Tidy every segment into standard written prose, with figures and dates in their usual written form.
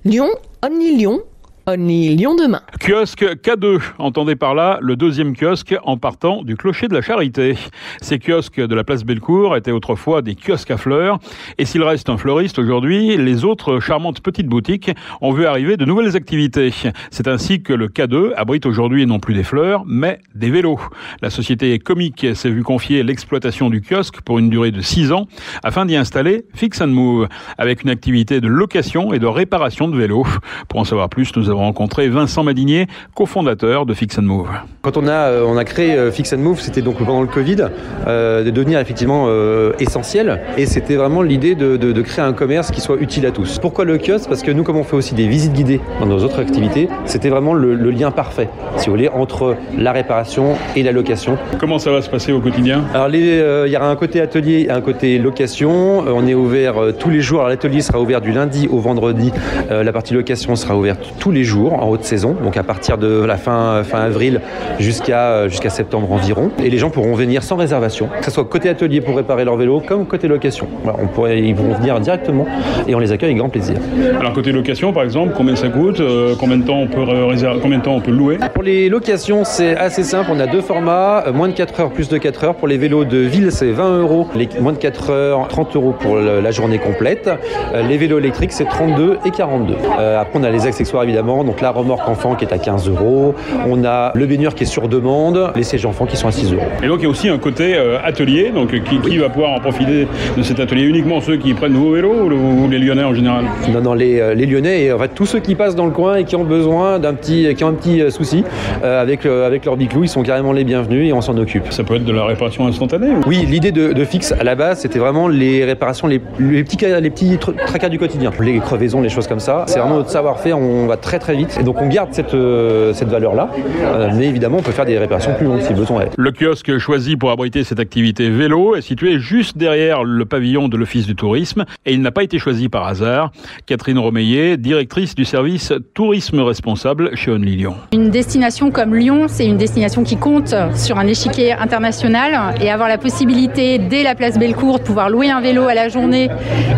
Lyon, Only Lyon demain. Kiosque K2, entendez par là le deuxième kiosque en partant du clocher de la Charité. Ces kiosques de la place Bellecour étaient autrefois des kiosques à fleurs. Et s'il reste un fleuriste aujourd'hui, les autres charmantes petites boutiques ont vu arriver de nouvelles activités. C'est ainsi que le K2 abrite aujourd'hui non plus des fleurs, mais des vélos. La société Comic s'est vue confier l'exploitation du kiosque pour une durée de 6 ans afin d'y installer Fix & Move, avec une activité de location et de réparation de vélos. Pour en savoir plus, nous avons rencontré Vincent Madinier, cofondateur de Fix & Move. Quand on a créé Fix & Move, c'était donc pendant le Covid, de devenir effectivement essentiel. Et c'était vraiment l'idée de créer un commerce qui soit utile à tous. Pourquoi le kiosque ? Parce que nous, comme on fait aussi des visites guidées dans nos autres activités, c'était vraiment le lien parfait, si vous voulez, entre la réparation et la location. Comment ça va se passer au quotidien ? Alors, il y aura un côté atelier et un côté location. On est ouvert tous les jours. Alors, l'atelier sera ouvert du lundi au vendredi. La partie location sera ouverte tous les jours en haute saison, donc à partir de la fin avril jusqu'à septembre environ. Et les gens pourront venir sans réservation, que ce soit côté atelier pour réparer leur vélo, comme côté location. Voilà, ils pourront venir directement et on les accueille avec grand plaisir. Alors côté location, par exemple, combien ça coûte ? Combien de temps on peut louer ? Pour les locations, c'est assez simple. On a deux formats, moins de 4 heures, plus de 4 heures. Pour les vélos de ville, c'est 20 €. Les moins de 4 heures, 30 € pour la journée complète. Les vélos électriques, c'est 32 et 42. Après, on a les accessoires évidemment. Donc la remorque enfant qui est à 15 €. On a le baigneur qui est sur demande. Les sièges enfants qui sont à 6 €. Et donc il y a aussi un côté atelier. Donc qui va pouvoir en profiter de cet atelier ? Uniquement ceux qui prennent vos vélos ou les Lyonnais en général ? Non, les Lyonnais et en fait tous ceux qui passent dans le coin et qui ont besoin un petit souci avec leur biclou, ils sont carrément les bienvenus et on s'en occupe. Ça peut être de la réparation instantanée ou... Oui, l'idée de Fix à la base, c'était vraiment les réparations, les petits tracas du quotidien, les crevaisons, les choses comme ça. C'est vraiment notre savoir-faire. On va très vite et donc on garde cette valeur-là, mais évidemment on peut faire des réparations plus longues si besoin est. Le kiosque choisi pour abriter cette activité vélo est situé juste derrière le pavillon de l'Office du tourisme et il n'a pas été choisi par hasard. Catherine Romeillet, directrice du service tourisme responsable chez Only Lyon. Une destination comme Lyon, c'est une destination qui compte sur un échiquier international et avoir la possibilité dès la place Bellecour de pouvoir louer un vélo à la journée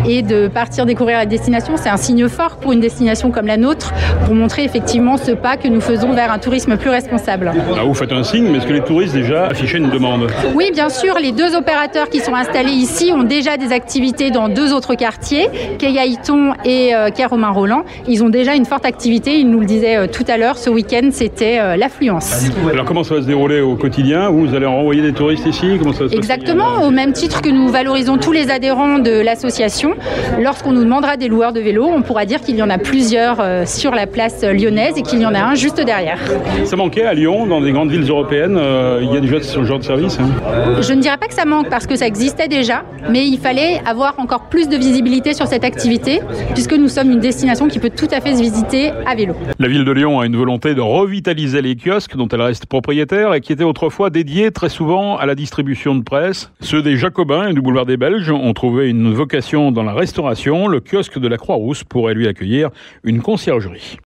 et de partir découvrir la destination, c'est un signe fort pour une destination comme la nôtre, pour montrer effectivement ce pas que nous faisons vers un tourisme plus responsable. Vous faites un signe, mais est-ce que les touristes déjà affichaient une demande ? Oui, bien sûr, les deux opérateurs qui sont installés ici ont déjà des activités dans deux autres quartiers, Quai Haïton et Quai Romain Rolland. Ils ont déjà une forte activité, ils nous le disaient tout à l'heure, ce week-end c'était l'affluence. Alors comment ça va se dérouler au quotidien ? Vous allez renvoyer des touristes ici ? Comment ça va se passer ? Exactement, au même titre que nous valorisons tous les adhérents de l'association. Lorsqu'on nous demandera des loueurs de vélos, on pourra dire qu'il y en a plusieurs sur la place lyonnaise et qu'il y en a un juste derrière. Ça manquait à Lyon, dans des grandes villes européennes, il y a déjà ce genre de service Je ne dirais pas que ça manque parce que ça existait déjà, mais il fallait avoir encore plus de visibilité sur cette activité puisque nous sommes une destination qui peut tout à fait se visiter à vélo. La ville de Lyon a une volonté de revitaliser les kiosques dont elle reste propriétaire et qui étaient autrefois dédiés très souvent à la distribution de presse. Ceux des Jacobins et du boulevard des Belges ont trouvé une vocation dans la restauration. Le kiosque de la Croix-Rousse pourrait lui accueillir une conciergerie.